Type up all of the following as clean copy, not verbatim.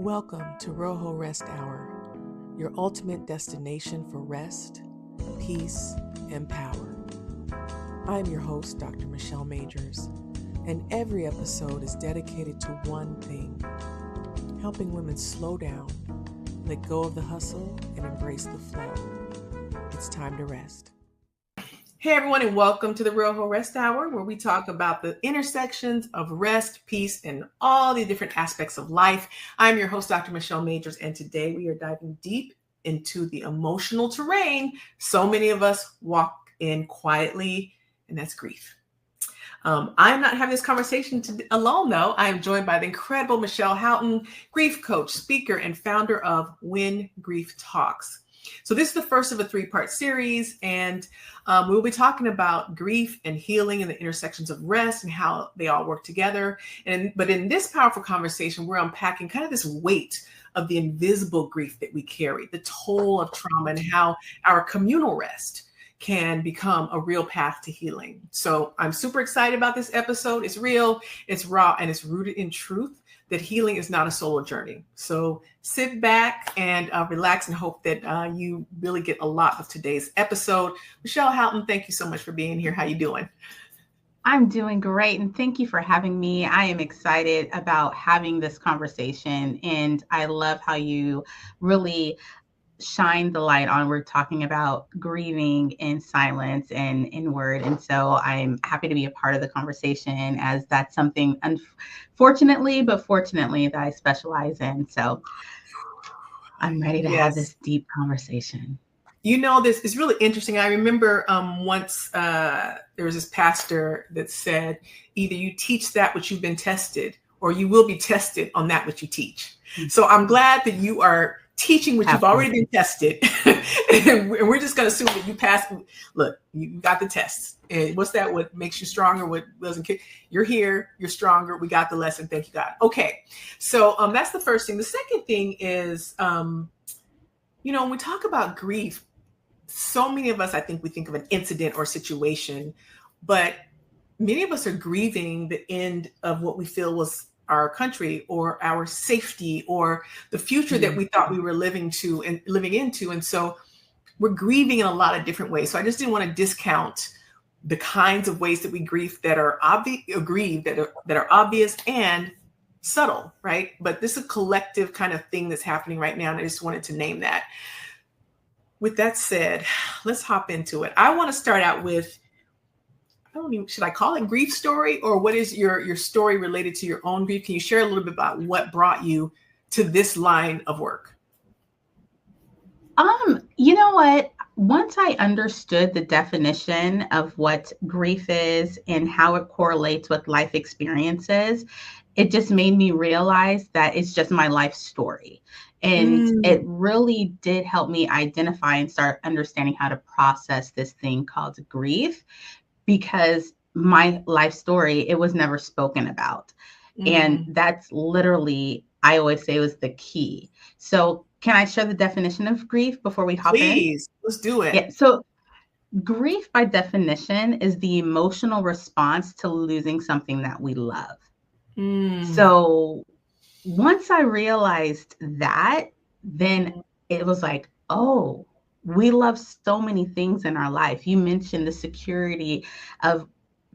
Welcome to Rojo Rest Hour, your ultimate destination for rest, peace, and power. I'm your host, Dr. Michelle Majors, and every episode is dedicated to one thing: helping women slow down, let go of the hustle, and embrace the flow. It's time to rest. Hey everyone, and welcome to the Rojo Rest Hour, where we talk about the intersections of rest, peace, and all the different aspects of life. I'm your host, Dr. Michelle Majors, and today we are diving deep into the emotional terrain so many of us walk in quietly, and that's grief. I'm not having this conversation alone, though. I am joined by the incredible Michelle Haughton, grief coach, speaker, and founder of When Grief Talks. So this is the first of a three-part series, and we'll be talking about grief and healing and the intersections of rest and how they all work together. But in this powerful conversation, we're unpacking kind of this weight of the invisible grief that we carry, the toll of trauma, and how our communal rest can become a real path to healing. So I'm super excited about this episode. It's real, it's raw, and it's rooted in truth that healing is not a solo journey. So sit back and relax and hope that you really get a lot of today's episode. Michelle Haughton, thank you so much for being here. How you doing? I'm doing great, and thank you for having me. I am excited about having this conversation, and I love how you really shine the light on. We're talking about grieving in silence and inward. And so I'm happy to be a part of the conversation, as that's something, unfortunately, but fortunately, that I specialize in. So I'm ready to have this deep conversation. You know, this is really interesting. I remember once there was this pastor that said, either you teach that which you've been tested, or you will be tested on that which you teach. Mm-hmm. So I'm glad that you are teaching what you've already been tested. And we're just going to assume that you passed. Look, you got the tests. And what's that? What makes you stronger? What doesn't? You're here. You're stronger. We got the lesson. Thank you, God. Okay. So that's the first thing. The second thing is, when we talk about grief, so many of us, I think we think of an incident or situation, but many of us are grieving the end of what we feel was our country or our safety or the future that we thought we were living into. And so we're grieving in a lot of different ways. So I just didn't want to discount the kinds of ways that we grieve that are that are obvious and subtle, right? But this is a collective kind of thing that's happening right now. And I just wanted to name that. With that said, let's hop into it. I want to start out with, should I call it grief story, or what is your story related to your own grief? Can you share a little bit about what brought you to this line of work? You know what? Once I understood the definition of what grief is and how it correlates with life experiences, it just made me realize that it's just my life story. And it really did help me identify and start understanding how to process this thing called grief, because my life story, it was never spoken about. And that's literally, I always say, was the key. So can I share the definition of grief before we hop in? Please, let's do it. Yeah, so grief, by definition, is the emotional response to losing something that we love. So once I realized that, then it was like, oh, we love so many things in our life. You mentioned the security of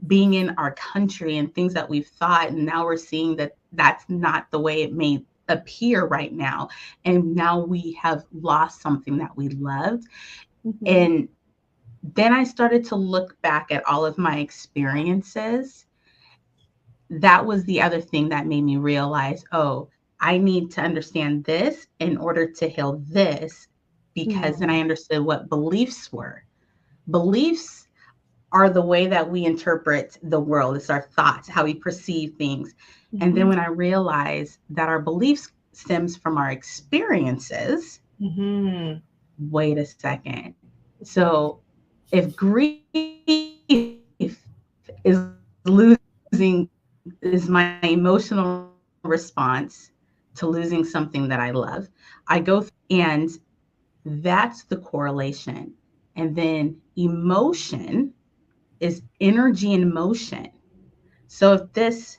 being in our country and things that we've thought, and now we're seeing that that's not the way it may appear right now. And now we have lost something that we loved. And then I started to look back at all of my experiences. That was the other thing that made me realize, oh, I need to understand this in order to heal this, because then I understood what beliefs were. Beliefs are the way that we interpret the world. It's our thoughts, how we perceive things. And then when I realized that our beliefs stems from our experiences, wait a second. So if grief is losing, is my emotional response to losing something that I love, I go and that's the correlation. And then emotion is energy in motion. So if this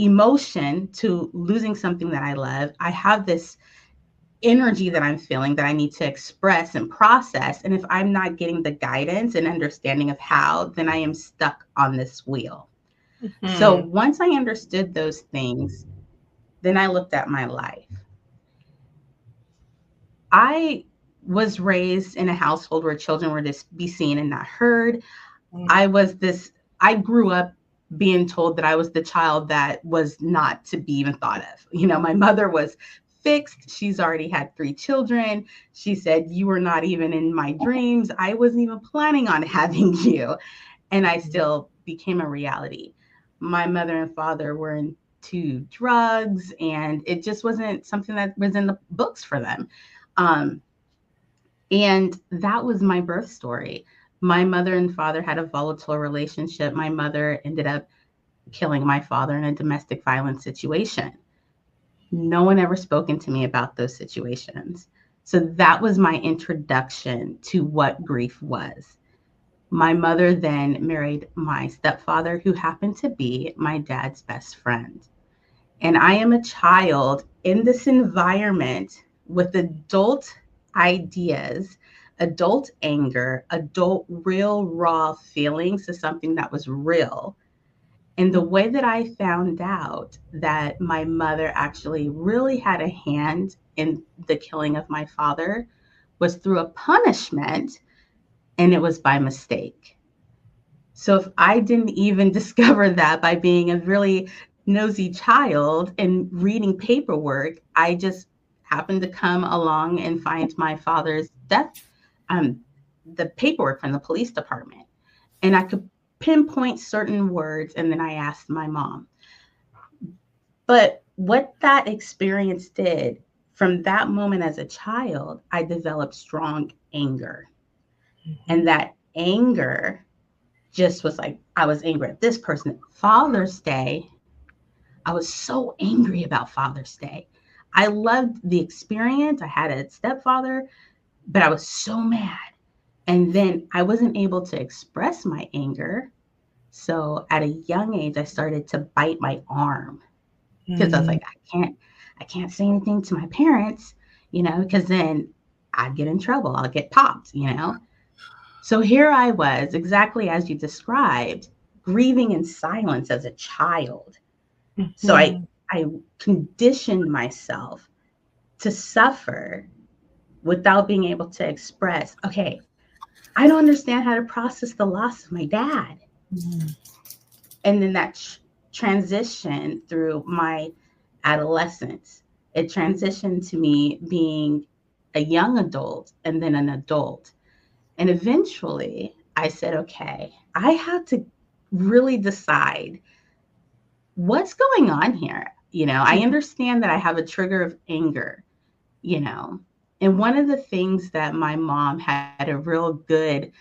emotion to losing something that I love, I have this energy that I'm feeling that I need to express and process. And if I'm not getting the guidance and understanding of how, then I am stuck on this wheel. So once I understood those things, then I looked at my life. I was raised in a household where children were to be seen and not heard. I grew up being told that I was the child that was not to be even thought of. You know, my mother was fixed. She's already had 3 children. She said, you were not even in my dreams. I wasn't even planning on having you. And I still became a reality. My mother and father were into drugs, and it just wasn't something that was in the books for them. And that was my birth story. My mother and father had a volatile relationship. My mother ended up killing my father in a domestic violence situation. No one ever spoken to me about those situations. So that was my introduction to what grief was. My mother then married my stepfather, who happened to be my dad's best friend. And I am a child in this environment with adult ideas, adult anger, adult real raw feelings to something that was real. And the way that I found out that my mother actually really had a hand in the killing of my father was through a punishment, and it was by mistake. So if I didn't even discover that by being a really nosy child and reading paperwork, I just happened to come along and find my father's death, the paperwork from the police department. And I could pinpoint certain words, and then I asked my mom. But what that experience did, from that moment as a child, I developed strong anger. And that anger just was like, I was angry at this person. Father's Day, I was so angry about Father's Day. I loved the experience. I had a stepfather, but I was so mad. And then I wasn't able to express my anger. So at a young age, I started to bite my arm because I was like, I can't say anything to my parents, you know, because then I'd get in trouble. I'll get popped, you know. So here I was, exactly as you described, grieving in silence as a child. So I conditioned myself to suffer without being able to express, okay, I don't understand how to process the loss of my dad. And then that transition through my adolescence, it transitioned to me being a young adult and then an adult. And eventually I said, okay, I have to really decide what's going on here. You know, I understand that I have a trigger of anger, you know, and one of the things that my mom had a real good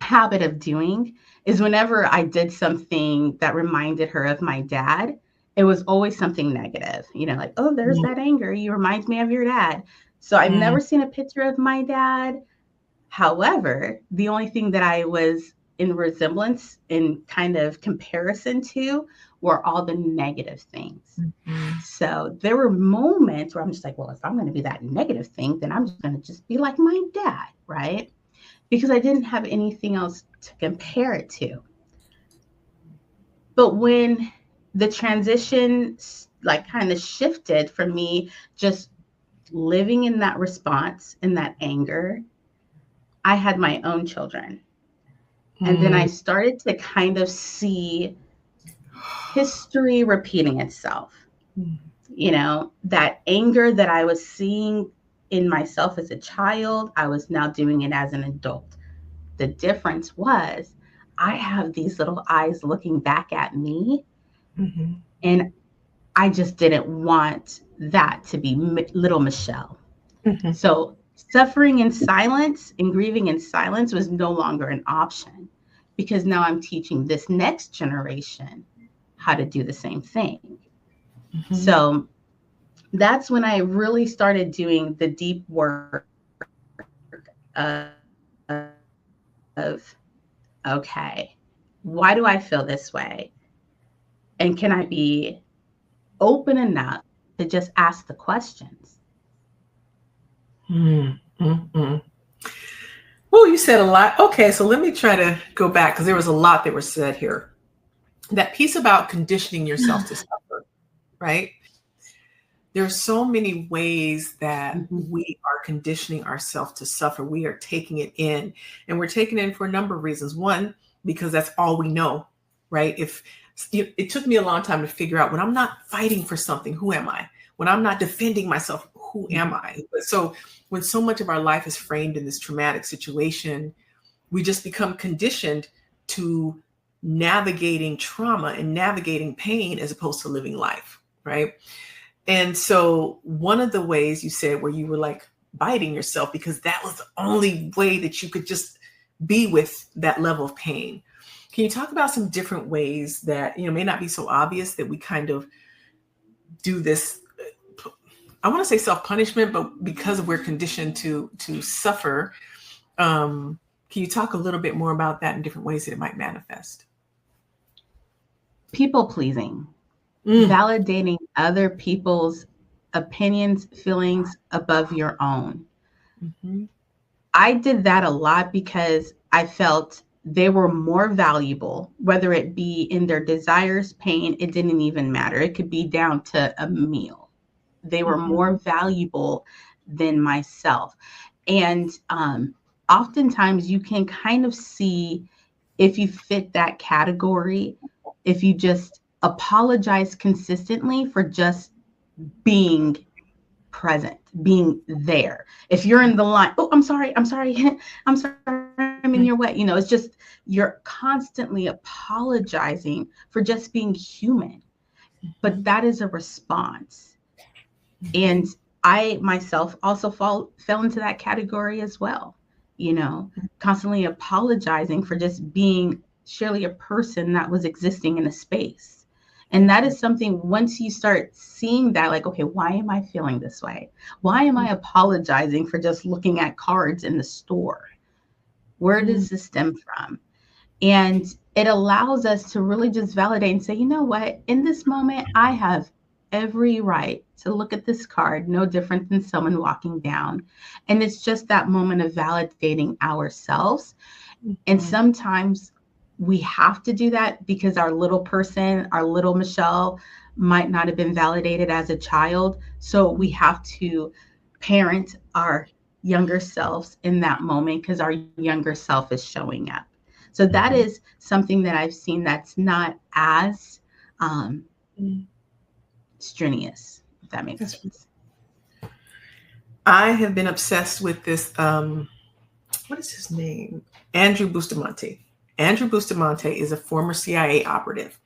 habit of doing is whenever I did something that reminded her of my dad, it was always something negative, you know, like, oh, there's that anger. You remind me of your dad. So I've never seen a picture of my dad. However, the only thing that I was in resemblance in kind of comparison to were all the negative things. So there were moments where I'm just like, well, if I'm going to be that negative thing, then I'm just going to just be like my dad, right? Because I didn't have anything else to compare it to. But when the transition like kind of shifted from me just living in that response, in that anger, I had my own children. And then I started to kind of see history repeating itself. You know, that anger that I was seeing in myself as a child, I was now doing it as an adult. The difference was I have these little eyes looking back at me, and I just didn't want that to be little Michelle. So suffering in silence and grieving in silence was no longer an option, because now I'm teaching this next generation how to do the same thing. So that's when I really started doing the deep work of, okay, why do I feel this way? And can I be open enough to just ask the questions? Well, you said a lot. Okay, so let me try to go back because there was a lot that was said here. That piece about conditioning yourself to suffer, right? There are so many ways that Mhm. we are conditioning ourselves to suffer. We are taking it in, and we're taking it in for a number of reasons. One, because that's all we know, right? If it took me a long time to figure out when I'm not fighting for something, who am I? When I'm not defending myself, who am I? But so when so much of our life is framed in this traumatic situation, we just become conditioned to navigating trauma and navigating pain as opposed to living life, right? And so one of the ways you said where you were like biting yourself because that was the only way that you could just be with that level of pain. Can you talk about some different ways that, may not be so obvious that we kind of do this? I want to say self-punishment, but because we're conditioned to suffer, can you talk a little bit more about that in different ways that it might manifest? People pleasing, validating other people's opinions, feelings above your own. Mm-hmm. I did that a lot because I felt they were more valuable, whether it be in their desires, pain, it didn't even matter. It could be down to a meal. They were more valuable than myself. And oftentimes you can kind of see if you fit that category, if you just apologize consistently for just being present, being there. If you're in the line, oh, I'm sorry, I'm sorry, I'm sorry, I'm in your way. It's just you're constantly apologizing for just being human. But that is a response. And I myself also fell into that category as well, constantly apologizing for just being surely a person that was existing in a space. And that is something once you start seeing that, like, okay, why am I feeling this way? Why am I apologizing for just looking at cards in the store? Where does this stem from? And it allows us to really just validate and say, you know what, in this moment, I have every right to look at this card, no different than someone walking down. And it's just that moment of validating ourselves. And sometimes we have to do that because our little person, our little Michelle, might not have been validated as a child. So we have to parent our younger selves in that moment because our younger self is showing up. So that is something that I've seen that's not as strenuous, if that makes sense. I have been obsessed with this. What is his name? Andrew Bustamante. Andrew Bustamante is a former CIA operative.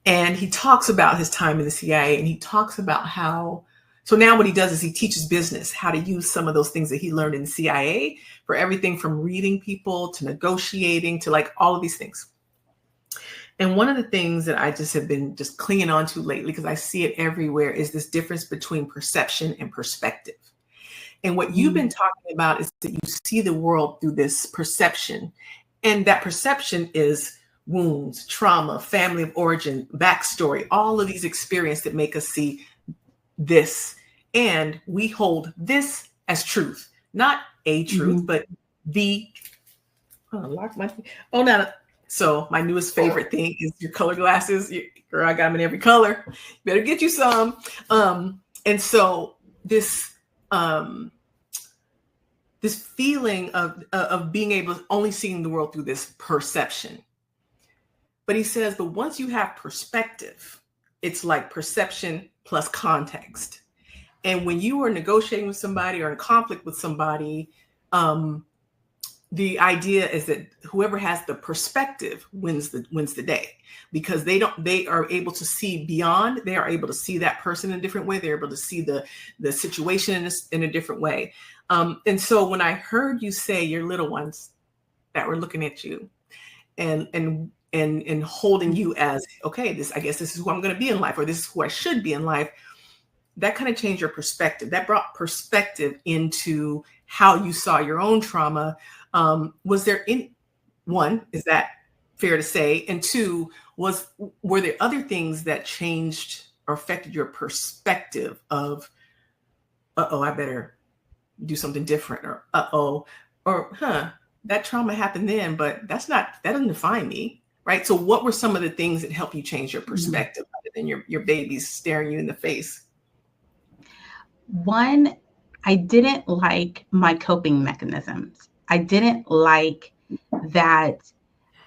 And he talks about his time in the CIA, and he talks about how, so now what he does is he teaches business, how to use some of those things that he learned in the CIA for everything from reading people to negotiating to like all of these things. And one of the things that I just have been just clinging on to lately, because I see it everywhere, is this difference between perception and perspective. And what you've been talking about is that you see the world through this perception. And that perception is wounds, trauma, family of origin, backstory, all of these experiences that make us see this. And we hold this as truth, not a truth, but the, so my newest favorite thing is your color glasses. Girl, I got them in every color. Better get you some. And so this feeling of being able to only seeing the world through this perception. But he says, but once you have perspective, it's like perception plus context. And when you are negotiating with somebody or in conflict with somebody, the idea is that whoever has the perspective wins the day, because they are able to see beyond. They are able to see that person in a different way. They're able to see the situation in a different way. And so when I heard you say your little ones that were looking at you and holding you as, okay, I guess this is who I'm going to be in life, or this is who I should be in life, that kind of changed your perspective. That brought perspective into how you saw your own trauma. Was there is that fair to say? And two, were there other things that changed or affected your perspective of, I better do something different, or that trauma happened then, but that doesn't define me, right? So what were some of the things that helped you change your perspective other than your babies staring you in the face? One, I didn't like my coping mechanisms. I didn't like that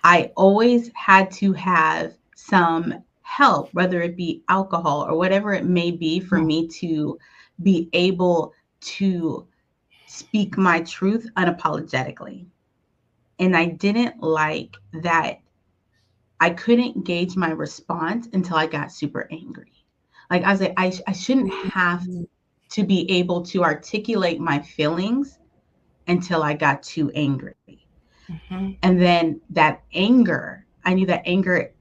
I always had to have some help, whether it be alcohol or whatever it may be, for me to be able to speak my truth unapologetically. And I didn't like that I couldn't gauge my response until I got super angry. Like, I was like, I shouldn't have to be able to articulate my feelings until I got too angry. And then that anger, I knew that anger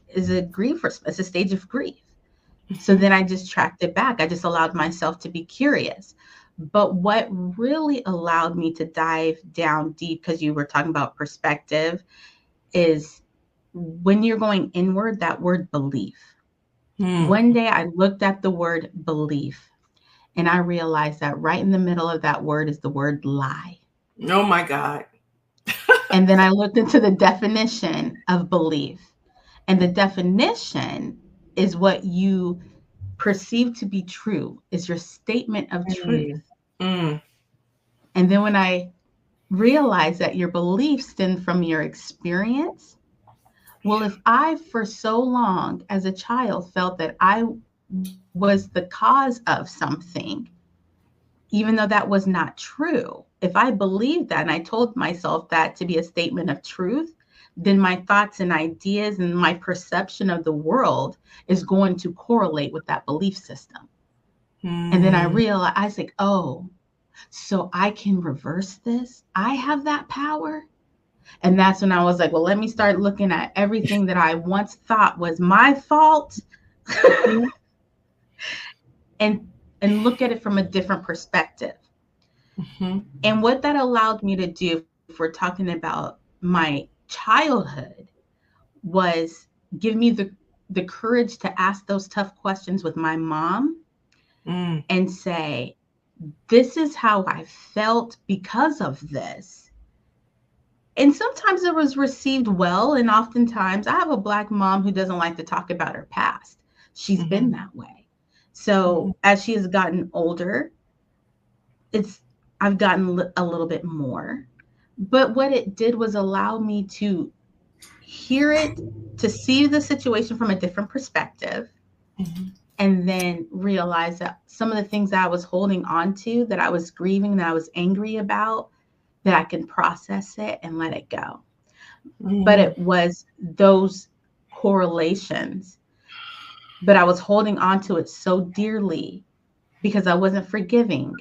is it's a stage of grief. So then I just tracked it back. I just allowed myself to be curious. But what really allowed me to dive down deep, because you were talking about perspective, is when you're going inward, that word belief. One day I looked at the word belief and I realized that right in the middle of that word is the word lie. Oh my God. And then I looked into the definition of belief. And the definition is what you perceive to be true, is your statement of truth. And then when I realized that your beliefs stem from your experience, well, if I for so long as a child felt that I was the cause of something, even though that was not true, if I believed that and I told myself that to be a statement of truth, then my thoughts and ideas and my perception of the world is going to correlate with that belief system. And then I realized, I was like, oh, so I can reverse this? I have that power? And that's when I was like, well, let me start looking at everything that I once thought was my fault and look at it from a different perspective. And what that allowed me to do, if we're talking about my childhood, was give me the courage to ask those tough questions with my mom and say, this is how I felt because of this. And sometimes it was received well. And oftentimes I have a Black mom who doesn't like to talk about her past. She's been that way. So as she has gotten older, I've gotten a little bit more. But what it did was allow me to hear it, to see the situation from a different perspective, and then realize that some of the things that I was holding on to, that I was grieving, that I was angry about, that I can process it and let it go. But it was those correlations, but I was holding on to it so dearly because I wasn't forgiving,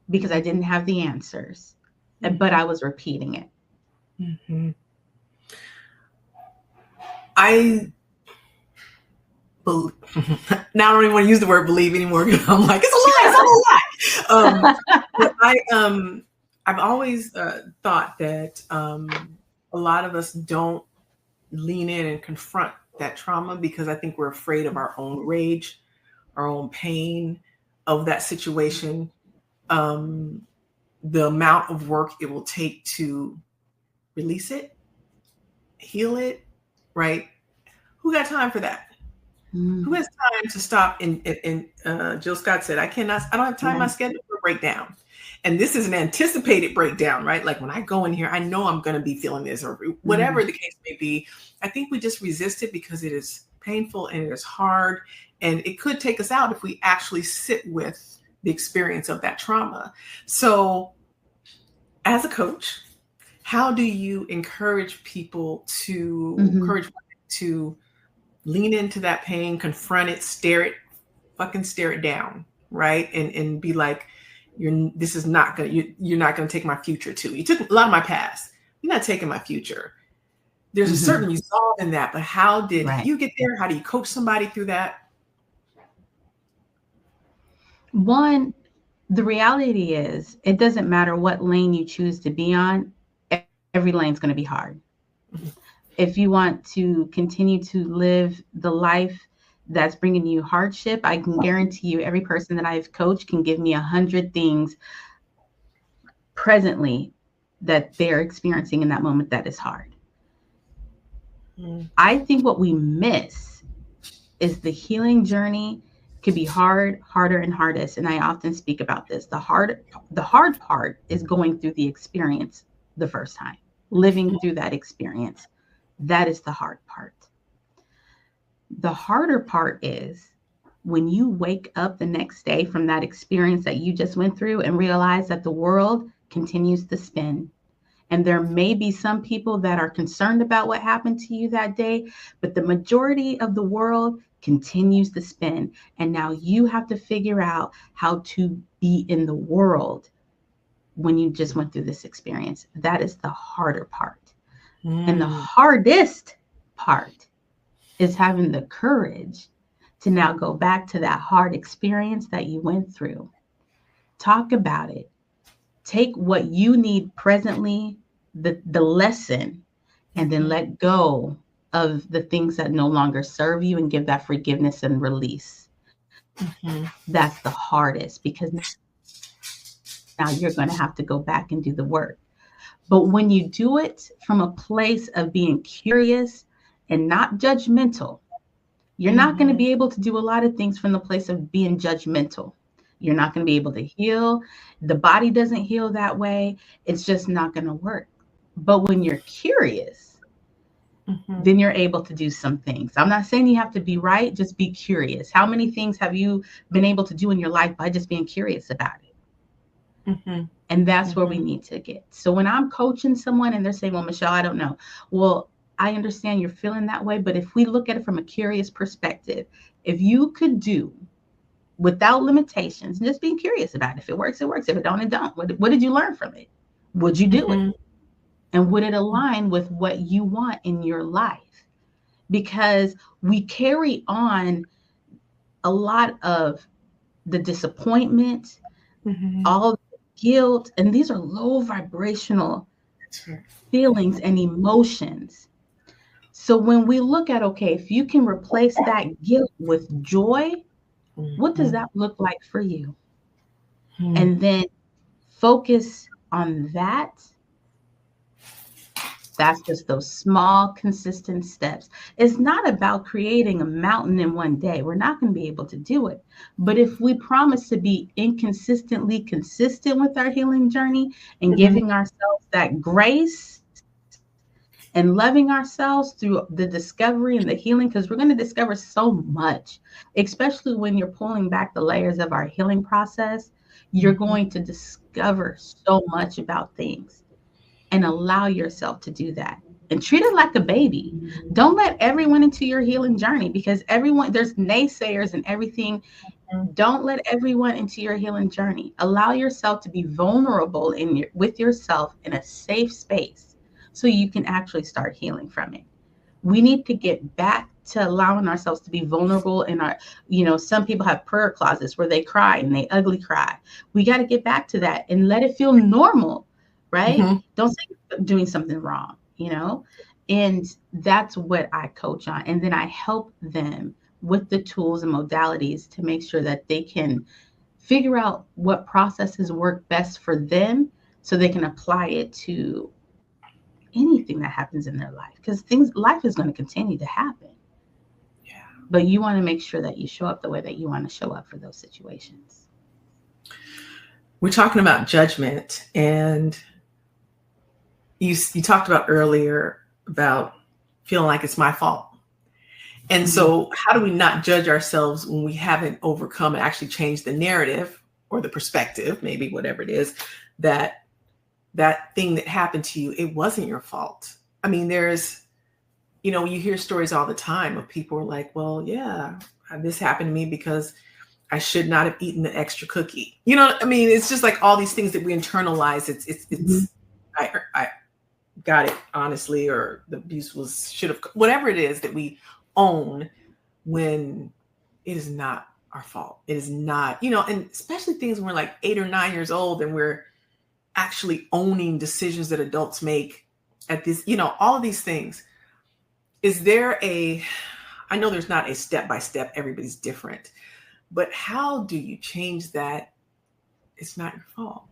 because I didn't have the answers, but I was repeating it. Now I don't even want to use the word believe anymore. I'm like, it's a lie. But I've always thought that a lot of us don't lean in and confront that trauma because I think we're afraid of our own rage, our own pain of that situation, the amount of work it will take to release it, heal it, right? Who got time for that? Who has time to stop? And Jill Scott said, I don't have time, my schedule for a breakdown. And this is an anticipated breakdown, right? Like when I go in here, I know I'm going to be feeling this or whatever the case may be. I think we just resist it because it is painful and it is hard. And it could take us out if we actually sit with the experience of that trauma. So as a coach, how do you encourage people to lean into that pain, confront it, stare it down, right? And be like, you're not going to take my future too. You took a lot of my past. You're not taking my future. There's a certain resolve in that, but how did you get there? How do you coach somebody through that? One, the reality is it doesn't matter what lane you choose to be on. Every lane's going to be hard. If you want to continue to live the life that's bringing you hardship, I can guarantee you every person that I've coached can give me 100 things presently that they're experiencing in that moment that is hard. I think what we miss is the healing journey could be hard, harder, and hardest. And I often speak about this. The hard part is going through the experience the first time, living through that experience. That is the hard part. The harder part is when you wake up the next day from that experience that you just went through and realize that the world continues to spin. And there may be some people that are concerned about what happened to you that day, but the majority of the world continues to spin. And now you have to figure out how to be in the world when you just went through this experience. That is the harder part. And the hardest part is having the courage to now go back to that hard experience that you went through. Talk about it. Take what you need presently, the lesson, and then let go of the things that no longer serve you and give that forgiveness and release. That's the hardest, because now you're going to have to go back and do the work. But when you do it from a place of being curious and not judgmental, you're not going to be able to do a lot of things from the place of being judgmental. You're not going to be able to heal. The body doesn't heal that way. It's just not going to work. But when you're curious, then you're able to do some things. I'm not saying you have to be right. Just be curious. How many things have you been able to do in your life by just being curious about it? And that's where we need to get. So when I'm coaching someone and they're saying, well, Michelle, I don't know. Well, I understand you're feeling that way. But if we look at it from a curious perspective, if you could do without limitations, and just being curious about it. If it works, it works. If it don't, it don't. What did you learn from it? Would you do it? And would it align with what you want in your life? Because we carry on a lot of the disappointment, all the guilt, and these are low vibrational feelings and emotions. So when we look at, okay, if you can replace that guilt with joy, what does that look like for you? And then focus on that. That's just those small, consistent steps. It's not about creating a mountain in one day. We're not going to be able to do it. But if we promise to be inconsistently consistent with our healing journey and giving ourselves that grace and loving ourselves through the discovery and the healing, because we're going to discover so much, especially when you're pulling back the layers of our healing process, you're going to discover so much about things. And allow yourself to do that and treat it like a baby. Don't let everyone into your healing journey, because there's naysayers and everything. Don't let everyone into your healing journey. Allow yourself to be vulnerable with yourself in a safe space so you can actually start healing from it. We need to get back to allowing ourselves to be vulnerable in our, some people have prayer closets where they cry and they ugly cry. We got to get back to that and let it feel normal. Right? Don't say you're doing something wrong, and that's what I coach on. And then I help them with the tools and modalities to make sure that they can figure out what processes work best for them so they can apply it to anything that happens in their life, because life is going to continue to happen. Yeah. But you want to make sure that you show up the way that you want to show up for those situations. We're talking about judgment, and you talked about earlier about feeling like it's my fault. And so how do we not judge ourselves when we haven't overcome and actually changed the narrative or the perspective, maybe whatever it is, that thing that happened to you, it wasn't your fault. I mean, there's, you hear stories all the time of people are like, well, yeah, this happened to me because I should not have eaten the extra cookie. I mean, it's just like all these things that we internalize. It's I got it honestly, or the abuse should have, whatever it is that we own, when it is not our fault. It is not, and especially things when we're like 8 or 9 years old and we're actually owning decisions that adults make at this, all of these things. is there I know there's not a step-by-step, everybody's different, but how do you change that? It's not your fault.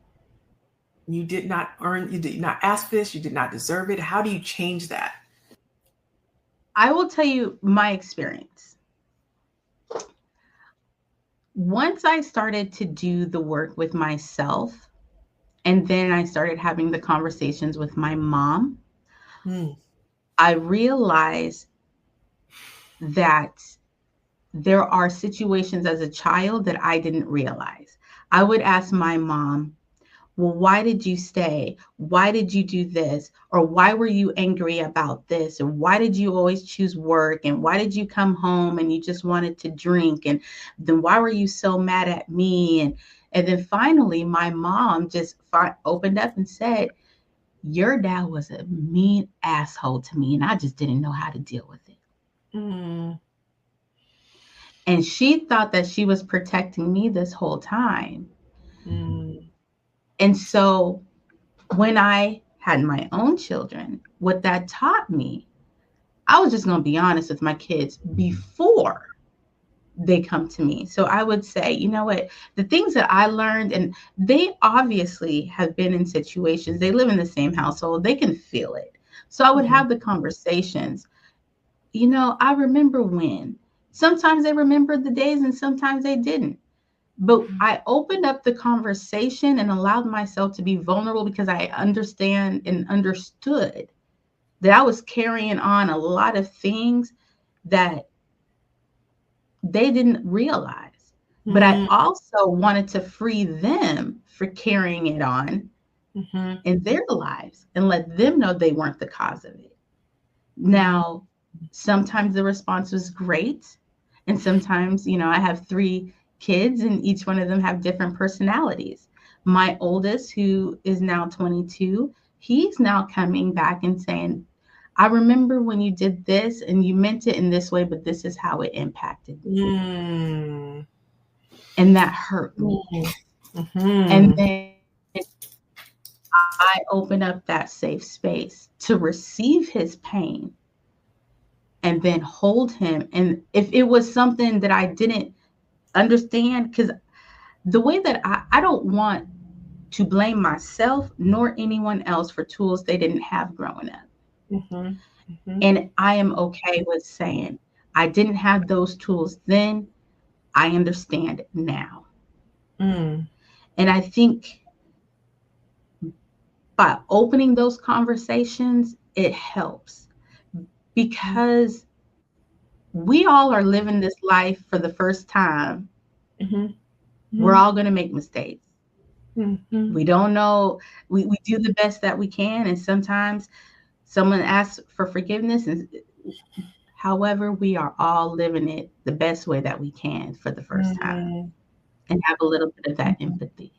You did not ask for this, you did not deserve it. How do you change that? I will tell you my experience. Once I started to do the work with myself, and then I started having the conversations with my mom, I realized that there are situations as a child that I didn't realize. I would ask my mom, well, why did you stay? Why did you do this? Or why were you angry about this? And why did you always choose work? And why did you come home and you just wanted to drink? And then why were you so mad at me? And then finally, my mom just opened up and said, your dad was a mean asshole to me, and I just didn't know how to deal with it. And she thought that she was protecting me this whole time. And so when I had my own children, what that taught me, I was just going to be honest with my kids before they come to me. So I would say, you know what, the things that I learned, and they obviously have been in situations, they live in the same household, they can feel it. So I would have the conversations. You know, I remember when. Sometimes they remembered the days and sometimes they didn't. But I opened up the conversation and allowed myself to be vulnerable because I understand and understood that I was carrying on a lot of things that they didn't realize. But I also wanted to free them for carrying it on in their lives and let them know they weren't the cause of it. Now, sometimes the response was great. And sometimes, you know, I have 3 kids and each one of them have different personalities. My oldest, who is now 22, he's now coming back and saying, I remember when you did this and you meant it in this way, but this is how it impacted me. And that hurt me. And then I open up that safe space to receive his pain and then hold him. And if it was something that I didn't understand, because the way that I don't want to blame myself nor anyone else for tools they didn't have growing up. And I am okay with saying I didn't have those tools then. I understand now. And I think by opening those conversations, it helps because we all are living this life for the first time. We're all going to make mistakes. We don't know. We do the best that we can. And sometimes someone asks for forgiveness. And however, we are all living it the best way that we can for the first time and have a little bit of that empathy.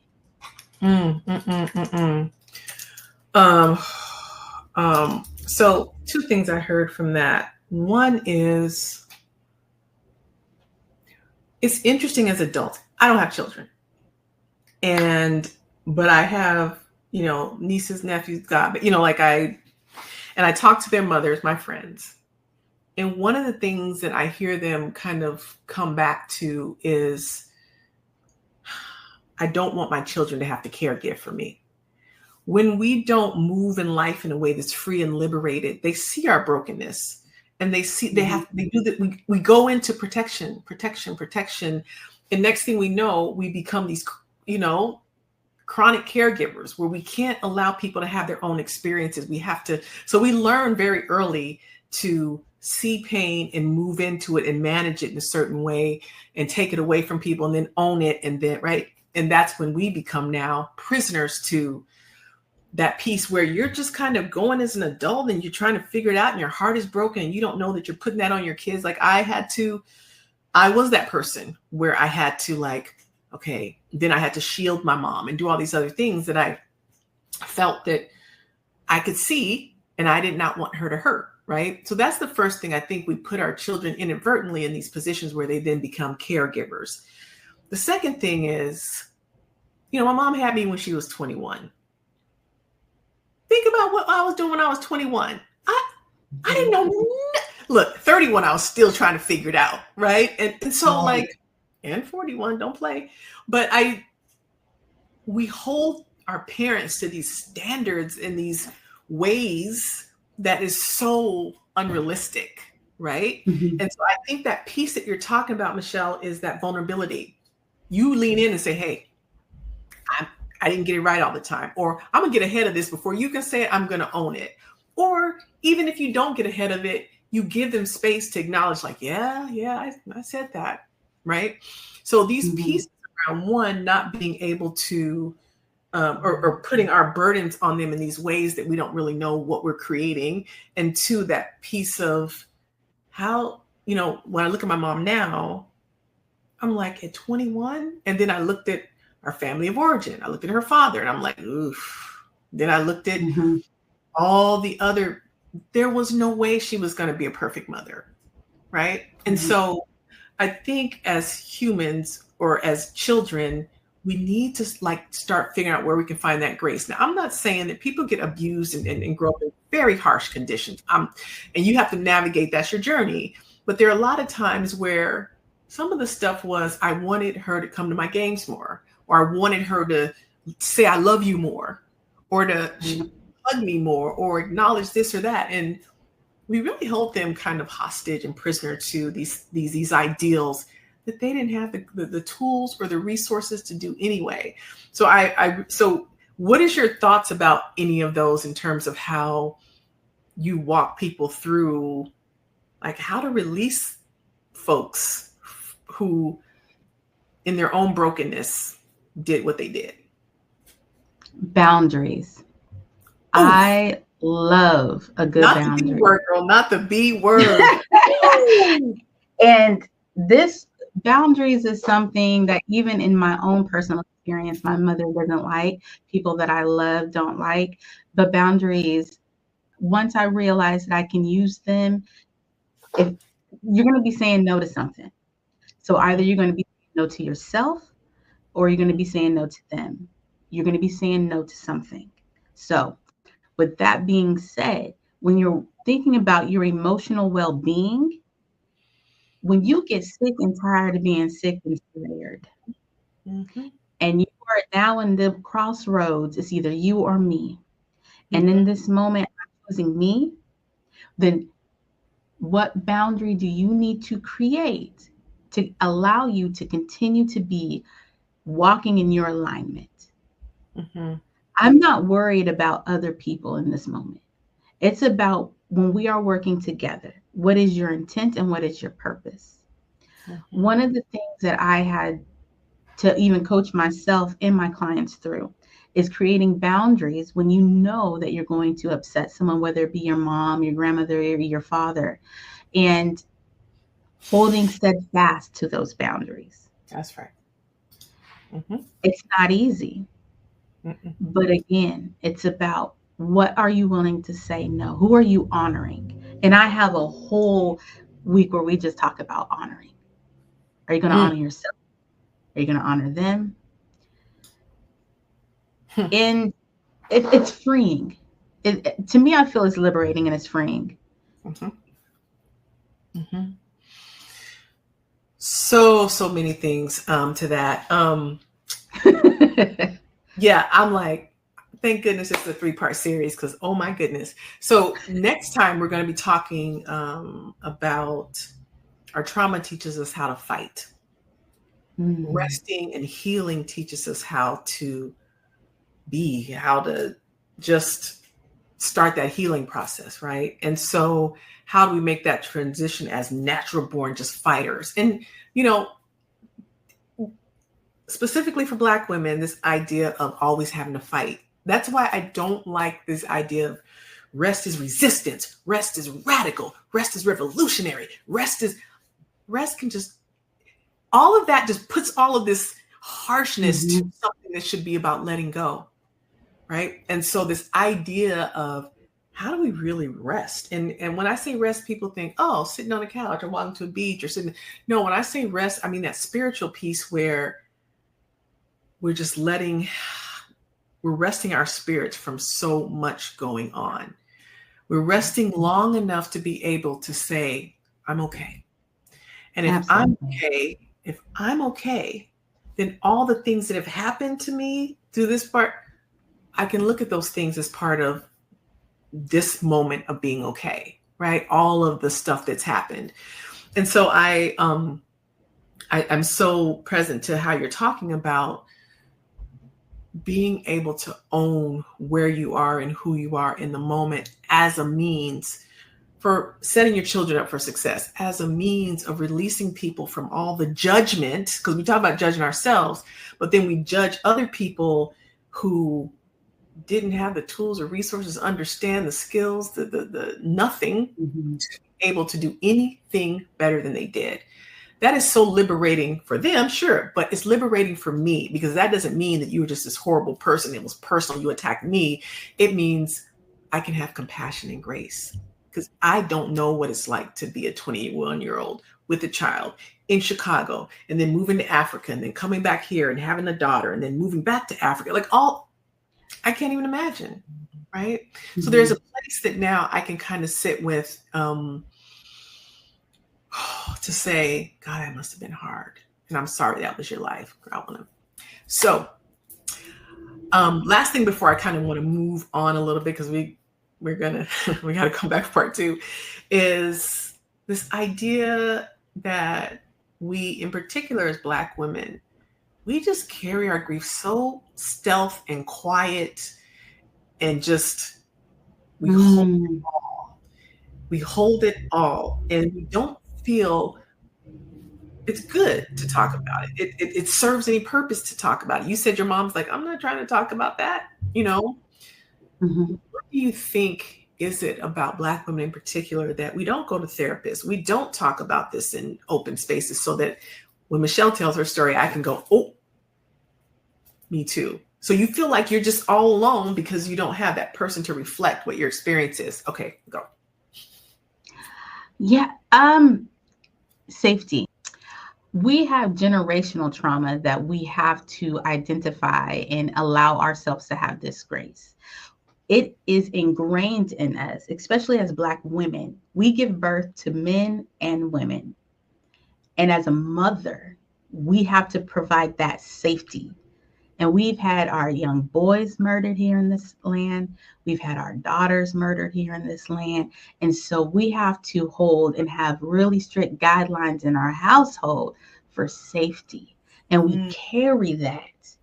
So 2 things I heard from that. One is, it's interesting as adults. I don't have children. But I have, you know, nieces, nephews, but you know, like I talk to their mothers, my friends. And one of the things that I hear them kind of come back to is, I don't want my children to have to caregive for me. When we don't move in life in a way that's free and liberated, they see our brokenness and they do that. We go into protection. And next thing we know, we become these, you know, chronic caregivers where we can't allow people to have their own experiences. So we learn very early to see pain and move into it and manage it in a certain way and take it away from people and then own it. And then, right. And that's when we become now prisoners to that piece where you're just kind of going as an adult and you're trying to figure it out and your heart is broken and you don't know that you're putting that on your kids. Like I was that person where I had to then I had to shield my mom and do all these other things that I felt that I could see and I did not want her to hurt. Right. So that's the first thing. I think we put our children inadvertently in these positions where they then become caregivers. The second thing is, you know, my mom had me when she was 21. Think about what I was doing when I was 21. I didn't know. look, 31, I was still trying to figure it out. Right. And so Right. like, and 41, don't play. But we hold our parents to these standards in these ways that is so unrealistic, right? Mhm. And so I think that piece that you're talking about, Michelle, is that vulnerability. You lean in and say, hey, I didn't get it right all the time, or I'm gonna get ahead of this before you can say it, I'm gonna own it. Or even if you don't get ahead of it, you give them space to acknowledge, like, I said that, right? So these Mhm. pieces around, one, not being able to or putting our burdens on them in these ways that we don't really know what we're creating. And two, that piece of how, when I look at my mom now, I'm like at 21. And then I looked at our family of origin. I looked at her father and I'm like, oof. Then I looked at Mhm. all the other, there was no way she was going to be a perfect mother. Right. And Mhm. so I think as humans or as children, we need to like start figuring out where we can find that grace. Now, I'm not saying that people get abused and grow up in very harsh conditions. And you have to navigate, that's your journey. But there are a lot of times where some of the stuff was, I wanted her to come to my games more, or I wanted her to say, I love you more, or to hug me more, or acknowledge this or that. And we really hold them kind of hostage and prisoner to these ideals that they didn't have the tools or the resources to do anyway. So what is your thoughts about any of those in terms of how you walk people through, like how to release folks who in their own brokenness did what they did? Boundaries. Oof, I love a good not the B boundary. word, girl, not the B word. Ooh. And this boundaries is something that even in my own personal experience, my mother doesn't like, people that I love don't like. But boundaries, once I realize that I can use them, if you're going to be saying no to something. So either Mhm, you're going to be saying no to yourself or you're going to be saying no to them. You're going to be saying no to something. So with that being said, when you're thinking about your emotional well-being, when you get sick and tired of being sick and tired, mhm, and you are now in the crossroads, it's either you or me. And in mhm, this moment, I'm choosing me, then what boundary do you need to create to allow you to continue to be walking in your alignment? mhm, I'm not worried about other people in this moment. It's about when we are working together, what is your intent and what is your purpose? mhm. One of the things that I had to even coach myself and my clients through is creating boundaries when you know that you're going to upset someone, whether it be your mom, your grandmother, or your father, and holding steadfast to those boundaries. That's right. Mhm, It's not easy, mhm. but again, it's about what are you willing to say no? Who are you honoring? And I have a whole week where we just talk about honoring. Are you going to Mm. honor yourself? Are you going to honor them? Hmm. And it's freeing. To me, I feel it's liberating and it's freeing. Mhm, mhm. So many things to that. Yeah, I'm like, thank goodness it's a three-part series because oh my goodness. So next time we're going to be talking about our trauma teaches us how to fight. Mm, Resting and healing teaches us how to be, how to just start that healing process, right? And so how do we make that transition as natural born just fighters? And you know, specifically for Black women, this idea of always having to fight. That's why I don't like this idea of rest is resistance, rest is radical, rest is revolutionary, rest can just, all of that just puts all of this harshness to mhm, something that should be about letting go, right? And so this idea of how do we really rest? And when I say rest, people think, oh, sitting on a couch or walking to a beach or sitting. No, when I say rest, I mean that spiritual piece where we're just letting, we're resting our spirits from so much going on. We're resting long enough to be able to say, I'm okay. And Absolutely. if I'm okay, then all the things that have happened to me through this part, I can look at those things as part of this moment of being okay, right? All of the stuff that's happened. And so I'm so present to how you're talking about being able to own where you are and who you are in the moment as a means for setting your children up for success, as a means of releasing people from all the judgment, because we talk about judging ourselves, but then we judge other people who didn't have the tools or resources, understand the skills, the nothing Mm-hmm. to be able to do anything better than they did. That is so liberating for them, sure, but it's liberating for me, because that doesn't mean that you were just this horrible person. It was personal. You attacked me. It means I can have compassion and grace, because I don't know what it's like to be a 21-year-old with a child in Chicago and then moving to Africa and then coming back here and having a daughter and then moving back to Africa. Like, all, I can't even imagine, right? So there's Mm-hmm. a place that now I can kind of sit with, to say, God, that must have been hard. And I'm sorry that was your life. So last thing before I kind of want to move on a little bit, because we got to come back for part two, is this idea that we, in particular as Black women, we just carry our grief so stealth and quiet, and just we hold Mm-hmm. we hold it all, and we don't feel it's good to talk about it. It serves any purpose to talk about it. You said your mom's like, I'm not trying to talk about that. Mm-hmm. What do you think is it about Black women in particular that we don't go to therapists? We don't talk about this in open spaces, so that when Michelle tells her story, I can go, oh, me too. So you feel like you're just all alone because you don't have that person to reflect what your experience is. Okay, go. Yeah. Safety. We have generational trauma that we have to identify and allow ourselves to have this grace. It is ingrained in us, especially as Black women. We give birth to men and women. And as a mother, we have to provide that safety. And we've had our young boys murdered here in this land. We've had our daughters murdered here in this land. And so we have to hold and have really strict guidelines in our household for safety. And we Mm, carry that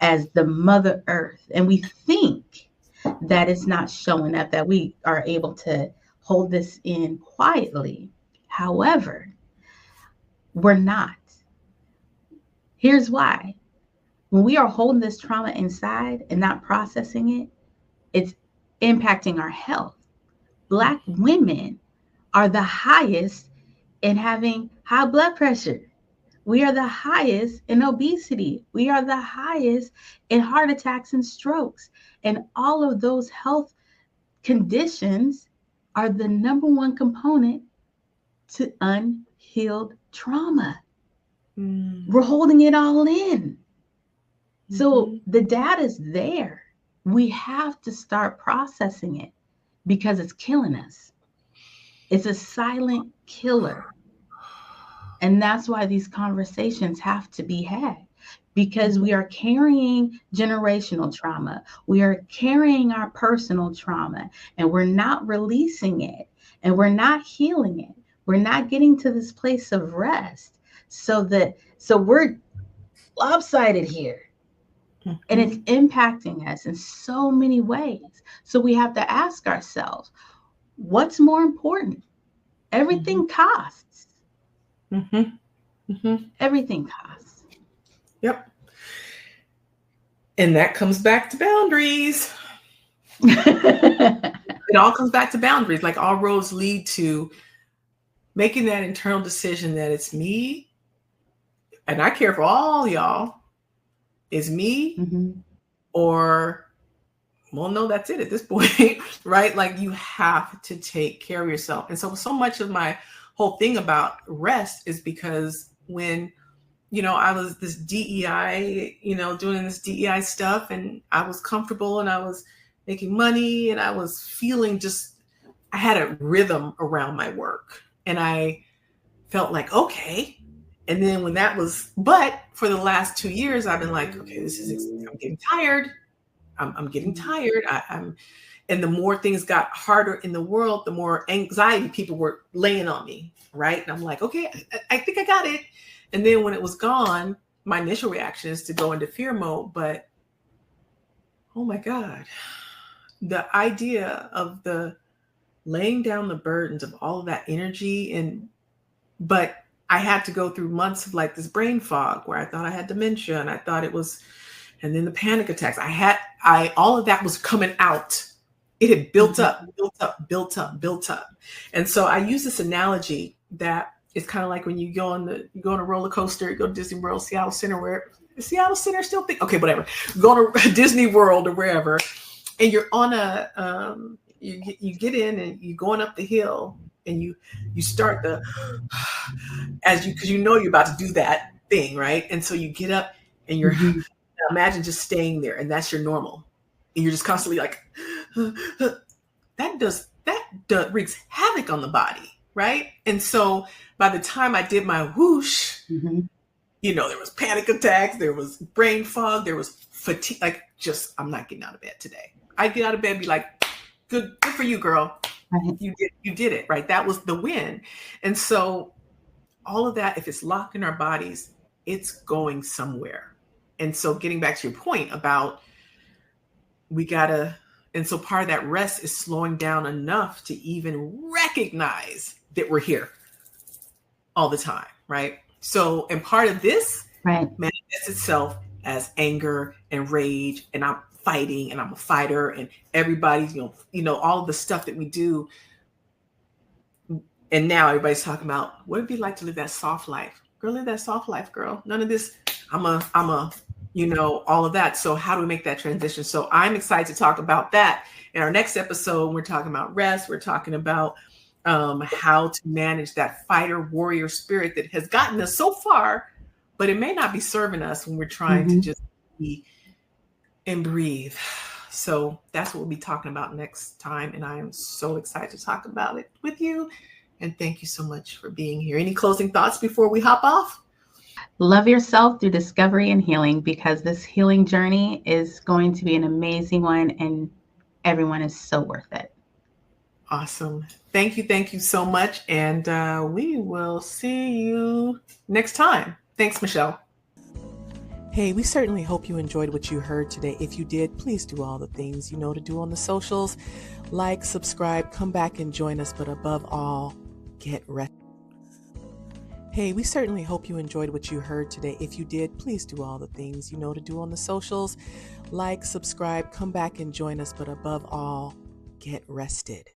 as the Mother Earth. And we think that it's not showing up, that we are able to hold this in quietly. However, we're not. Here's why. When we are holding this trauma inside and not processing it, it's impacting our health. Black women are the highest in having high blood pressure. We are the highest in obesity. We are the highest in heart attacks and strokes. And all of those health conditions are the number one component to unhealed trauma. mm, We're holding it all in. So mhm, the data is there. We have to start processing it because it's killing us. It's a silent killer. And that's why these conversations have to be had, because we are carrying generational trauma. We are carrying our personal trauma, and we're not releasing it, and we're not healing it. We're not getting to this place of rest. So we're lopsided here. And it's mhm, impacting us in so many ways. So we have to ask ourselves, what's more important? mhm, Everything costs. mhm, mhm. Everything costs. Yep. And that comes back to boundaries. It all comes back to boundaries. Like, all roads lead to making that internal decision that it's me, and I care for all y'all. Is me, Mhm. or, well, no, that's it at this point, right? Like, you have to take care of yourself. And so much of my whole thing about rest is because when, I was this DEI, doing this DEI stuff, and I was comfortable, and I was making money, and I was feeling just I had a rhythm around my work, and I felt like, okay. And then when that was, but for the last 2 years, I've been like, okay, I'm getting tired. I'm getting tired. And the more things got harder in the world, the more anxiety people were laying on me. Right. And I'm like, okay, I think I got it. And then when it was gone, my initial reaction is to go into fear mode. But oh my God, the idea of the laying down the burdens of all of that energy, but I had to go through months of like this brain fog where I thought I had dementia, and I thought it was, and then the panic attacks. All of that was coming out. It had built up, built up, built up, built up. And so I use this analogy that it's kind of like when you go on a roller coaster, you go to Disney World, Seattle Center, where Seattle Center still think, okay, whatever. Go to Disney World or wherever, and you're on you get in and you're going up the hill, and you start because you're about to do that thing, right? And so you get up and you're imagine just staying there, and that's your normal, and you're just constantly like that wreaks havoc on the body, right? And so by the time I did my whoosh, there was panic attacks, there was brain fog, there was fatigue, like just I'm not getting out of bed today. I get out of bed and be like, good for you, girl. Right. You did it, right? That was the win. And so all of that, if it's locked in our bodies, it's going somewhere. And so getting back to your point about and so part of that rest is slowing down enough to even recognize that we're here all the time, right? So, and part of this manifests itself as anger and rage, and I'm fighting, and I'm a fighter, and everybody's, all of the stuff that we do. And now everybody's talking about what it'd be like to live that soft life. Girl, live that soft life, girl. None of this, I'm a, all of that. So how do we make that transition? So I'm excited to talk about that. In our next episode, we're talking about rest. We're talking about how to manage that fighter warrior spirit that has gotten us so far, but it may not be serving us when we're trying to just be and breathe. So that's what we'll be talking about next time. And I am so excited to talk about it with you. And thank you so much for being here. Any closing thoughts before we hop off? Love yourself through discovery and healing, because this healing journey is going to be an amazing one, and everyone is so worth it. Awesome. Thank you so much. And we will see you next time. Thanks, Michelle. Hey, we certainly hope you enjoyed what you heard today. If you did, please do all the things you know to do on the socials. Like, subscribe, come back and join us. But above all, get rest. Hey, we certainly hope you enjoyed what you heard today. If you did, please do all the things you know to do on the socials. Like, subscribe, come back and join us. But above all, get rested.